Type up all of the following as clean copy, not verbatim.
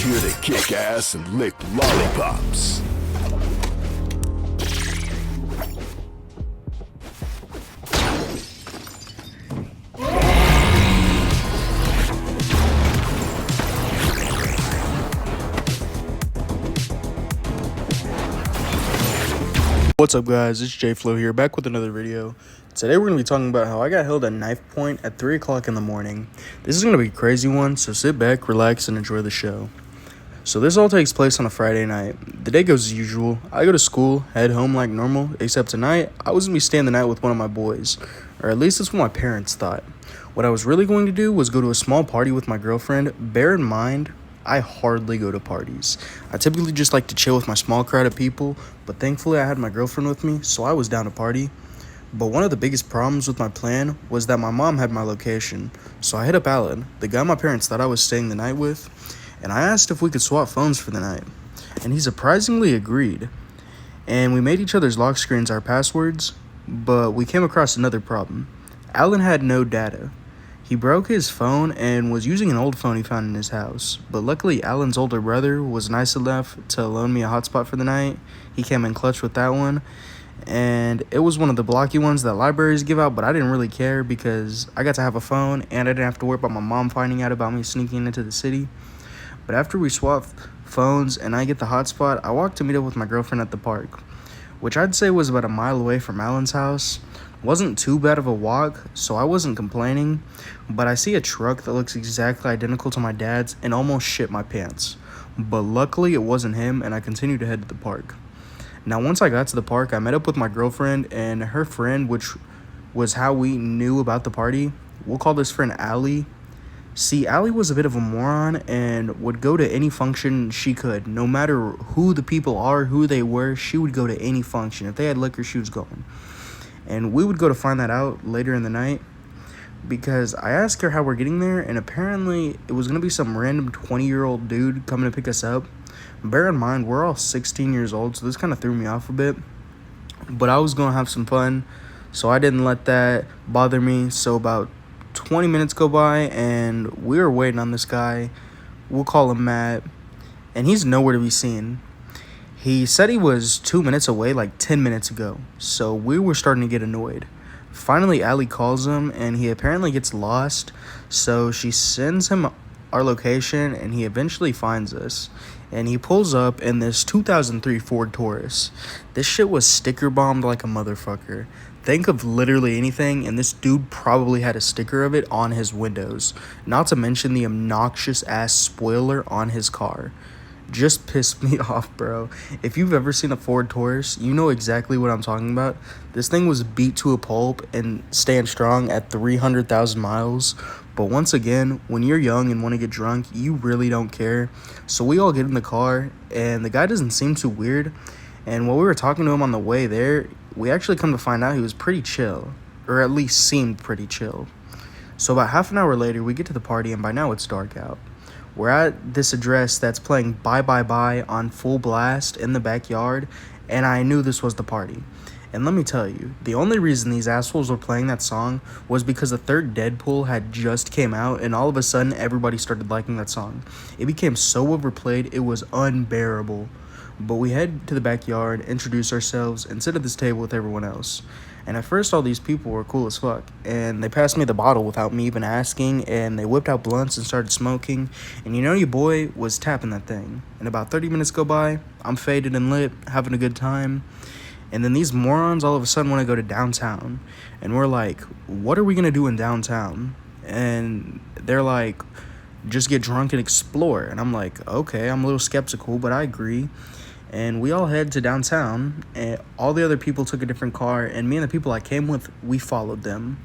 Here to kick ass and lick lollipops. What's up, guys? It's JFlow here, back with another video. Today we're going to be talking about how I got held at Knifepoint at 3 o'clock in the morning. This is going to be a crazy one, so sit back, relax, and enjoy the show. So this all takes place on a Friday night. The day goes as usual. I go to school, head home like normal, except tonight, I was going to be staying the night with one of my boys. Or at least that's what my parents thought. What I was really going to do was go to a small party with my girlfriend. Bear in mind, I hardly go to parties. I typically just like to chill with my small crowd of people, but thankfully I had my girlfriend with me, so I was down to party. But one of the biggest problems with my plan was that my mom had my location, so I hit up Alan, the guy my parents thought I was staying the night with, and I asked if we could swap phones for the night, and he surprisingly agreed. And we made each other's lock screens our passwords, but we came across another problem. Alan had no data. He broke his phone and was using an old phone he found in his house, but luckily Alan's older brother was nice enough to loan me a hotspot for the night. He came in clutch with that one, and it was one of the blocky ones that libraries give out, but I didn't really care because I got to have a phone and I didn't have to worry about my mom finding out about me sneaking into the city. But after we swapped phones and I get the hotspot, I walked to meet up with my girlfriend at the park, which I'd say was about a mile away from Alan's house. Wasn't too bad of a walk, so I wasn't complaining, but I see a truck that looks exactly identical to my dad's and almost shit my pants. But luckily it wasn't him, and I continued to head to the park. Now once I got to the park, I met up with my girlfriend and her friend, which was how we knew about the party. We'll call this friend Allie. See, Allie was a bit of a moron and would go to any function she could. No matter who the people are, who they were, she would go to any function. If they had liquor, she was going. And we would go to find that out later in the night because I asked her how we're getting there, and apparently it was going to be some random 20-year-old dude coming to pick us up. Bear in mind, we're all 16 years old, so this kind of threw me off a bit. But I was going to have some fun, so I didn't let that bother me. So about 20 minutes go by, and we were waiting on this guy. We'll call him Matt, and he's nowhere to be seen. He said he was 2 minutes away like 10 minutes ago, so we were starting to get annoyed. Finally, Allie calls him, and he apparently gets lost, so she sends him our location, and he eventually finds us. And he pulls up in this 2003 Ford Taurus. This shit was sticker bombed like a motherfucker. Think of literally anything, and this dude probably had a sticker of it on his windows. Not to mention the obnoxious ass spoiler on his car. Just pissed me off, bro. If you've ever seen a Ford Taurus, you know exactly what I'm talking about. This thing was beat to a pulp and stand strong at 300,000 miles. But once again, when you're young and want to get drunk, you really don't care. So we all get in the car, and the guy doesn't seem too weird. And while we were talking to him on the way there, we actually come to find out he was pretty chill, or at least seemed pretty chill. So about half an hour later, we get to the party, and by now it's dark out. We're at this address that's playing Bye Bye Bye on full blast in the backyard, and I knew this was the party. And let me tell you, the only reason these assholes were playing that song was because the third Deadpool had just came out, and all of a sudden everybody started liking that song. It became so overplayed, it was unbearable. But we head to the backyard, introduce ourselves, and sit at this table with everyone else. And at first, all these people were cool as fuck. And they passed me the bottle without me even asking, and they whipped out blunts and started smoking. And you know your boy was tapping that thing. And about 30 minutes go by, I'm faded and lit, having a good time. And then these morons all of a sudden want to go to downtown. And we're like, what are we going to do in downtown? And they're like, just get drunk and explore. And I'm like, okay, I'm a little skeptical, but I agree. And we all head to downtown, and all the other people took a different car, and me and the people I came with, we followed them.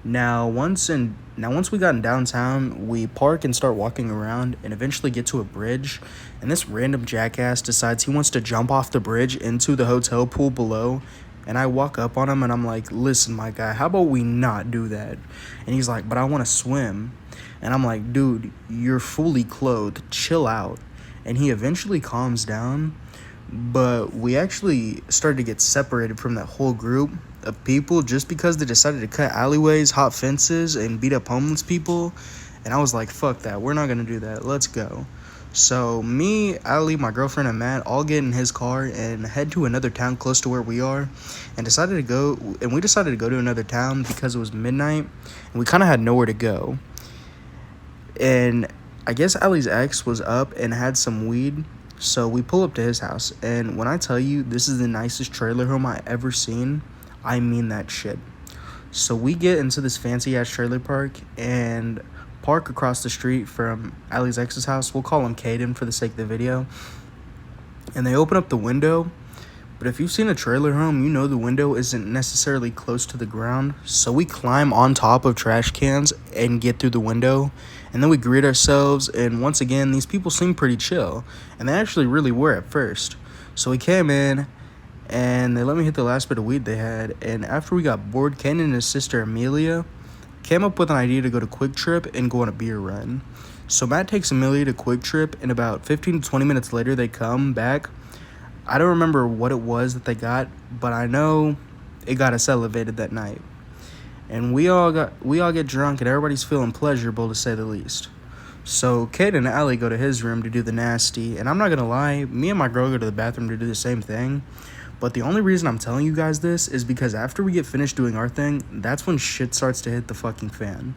Now once we got in downtown, we park and start walking around and eventually get to a bridge, and this random jackass decides he wants to jump off the bridge into the hotel pool below. And I walk up on him and I'm like, listen, my guy, how about we not do that? And he's like, but I want to swim. And I'm like, dude, you're fully clothed, chill out. And he eventually calms down. But we actually started to get separated from that whole group of people just because they decided to cut alleyways, hop fences, and beat up homeless people. And I was like, fuck that. We're not going to do that. Let's go. So me, Ali, my girlfriend, and Matt all get in his car and head to another town close to where we are, and we decided to go to another town because it was midnight, and we kind of had nowhere to go. And I guess Ali's ex was up and had some weed, so we pull up to his house. And when I tell you this is the nicest trailer home I ever seen, I mean that shit. So we get into this fancy ass trailer park and park across the street from Ali's ex's house. We'll call him Caden for the sake of the video. And they open up the window. But if you've seen a trailer home, you know the window isn't necessarily close to the ground. So we climb on top of trash cans and get through the window. And then we greet ourselves. And once again, these people seem pretty chill. And they actually really were at first. So we came in and they let me hit the last bit of weed they had. And after we got bored, Ken and his sister Amelia came up with an idea to go to Quick Trip and go on a beer run. So Matt takes Amelia to Quick Trip, and about 15 to 20 minutes later, they come back. I don't remember what it was that they got, but I know it got us elevated that night. And we all get drunk, and everybody's feeling pleasurable, to say the least. So Kate and Allie go to his room to do the nasty, and I'm not gonna lie, me and my girl go to the bathroom to do the same thing. But the only reason I'm telling you guys this is because after we get finished doing our thing, that's when shit starts to hit the fucking fan.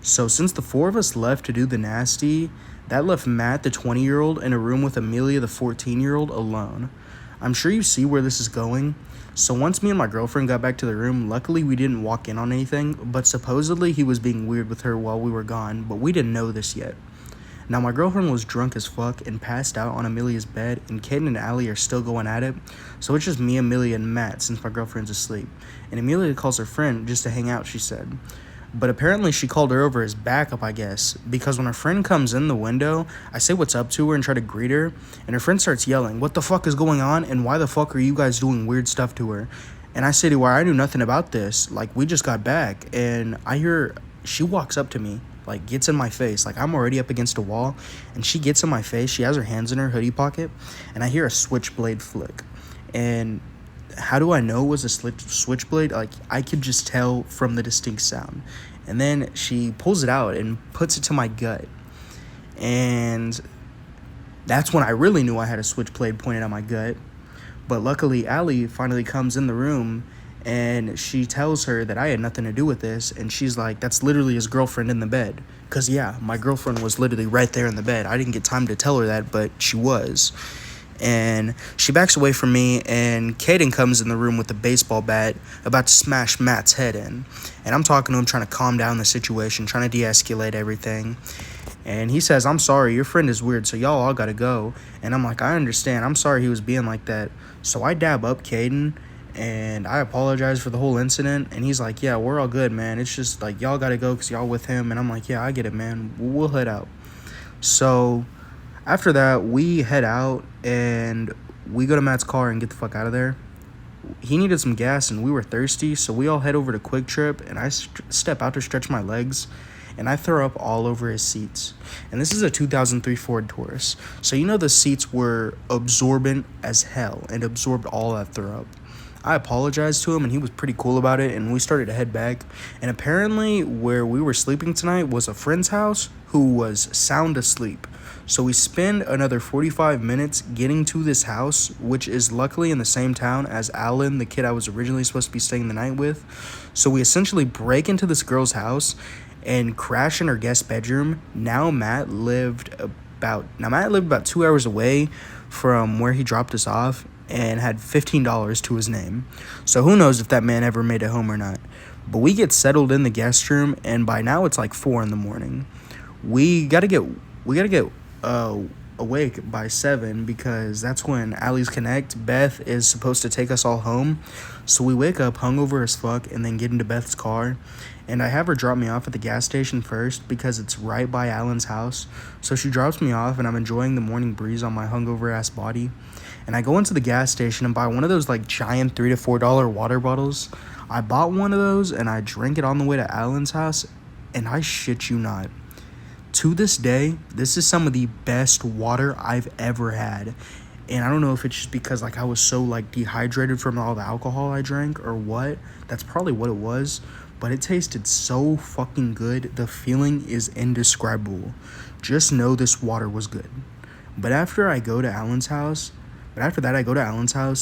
So since the four of us left to do the nasty, that left Matt, the 20-year-old, in a room with Amelia, the 14-year-old, alone. I'm sure you see where this is going. So once me and my girlfriend got back to the room, luckily we didn't walk in on anything, but supposedly he was being weird with her while we were gone, but we didn't know this yet. Now, my girlfriend was drunk as fuck and passed out on Amelia's bed, and Kaden and Allie are still going at it, so it's just me, Amelia, and Matt since my girlfriend's asleep. And Amelia calls her friend just to hang out, she said. But apparently she called her over as backup, I guess, because when her friend comes in the window, I say what's up to her and try to greet her, and her friend starts yelling, "What the fuck is going on, and why the fuck are you guys doing weird stuff to her?" And I say to her, I knew nothing about this, like, we just got back, and I hear, she walks up to me, like, gets in my face, like, I'm already up against a wall, and she gets in my face, she has her hands in her hoodie pocket, and I hear a switchblade flick, and how do I know it was a switchblade? Like, I could just tell from the distinct sound. And then she pulls it out and puts it to my gut. And that's when I really knew I had a switchblade pointed at my gut. But luckily, Allie finally comes in the room and she tells her that I had nothing to do with this. And she's like, that's literally his girlfriend in the bed. Because, yeah, my girlfriend was literally right there in the bed. I didn't get time to tell her that, but she was. And she backs away from me, and Caden comes in the room with a baseball bat, about to smash Matt's head in. And I'm talking to him, trying to calm down the situation, trying to de-escalate everything. And he says, I'm sorry, your friend is weird, so y'all all gotta go. And I'm like, I understand, I'm sorry he was being like that. So I dab up Caden, and I apologize for the whole incident. And he's like, yeah, we're all good, man. It's just, like, y'all gotta go because y'all with him. And I'm like, yeah, I get it, man. We'll head out. So after that, we head out, and we go to Matt's car and get the fuck out of there. He needed some gas, and we were thirsty, so we all head over to Quick Trip, and I step out to stretch my legs, and I throw up all over his seats. And this is a 2003 Ford Taurus, so you know the seats were absorbent as hell and absorbed all that throw up. I apologized to him, and he was pretty cool about it, and we started to head back. And apparently where we were sleeping tonight was a friend's house who was sound asleep. So we spend another 45 minutes getting to this house, which is luckily in the same town as Alan, the kid I was originally supposed to be staying the night with. So we essentially break into this girl's house and crash in her guest bedroom. Now Matt lived about 2 hours away from where he dropped us off and had $15 to his name. So who knows if that man ever made it home or not. But we get settled in the guest room, and by now it's like 4 a.m. We gotta get awake by 7 because that's when Allie's Connect, Beth, is supposed to take us all home. So we wake up hungover as fuck and then get into Beth's car. And I have her drop me off at the gas station first because it's right by Alan's house. So she drops me off, and I'm enjoying the morning breeze on my hungover ass body. And I go into the gas station and buy one of those like giant $3 to $4 water bottles. I bought one of those and I drank it on the way to Alan's house, and I shit you not, to this day, this is some of the best water I've ever had. And I don't know if it's just because like I was so like dehydrated from all the alcohol I drank or what. That's probably what it was. But it tasted so fucking good. The feeling is indescribable. Just know this water was good. But after I go to Alan's house,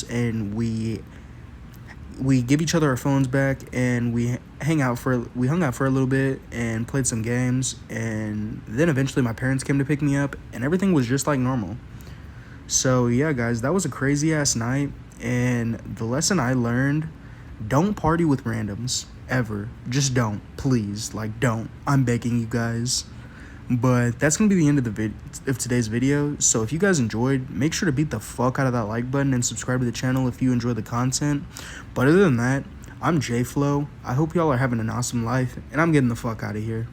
and we give each other our phones back, and we hung out for a little bit and played some games, and then eventually my parents came to pick me up, and everything was just like normal. So yeah, guys, that was a crazy ass night, and the lesson I learned: don't party with randoms ever. Just don't, please. Like, don't. I'm begging you guys. But that's gonna be the end of today's video. So if you guys enjoyed, make sure to beat the fuck out of that like button and subscribe to the channel if you enjoy the content. But other than that, I'm J Flow. I hope y'all are having an awesome life, and I'm getting the fuck out of here.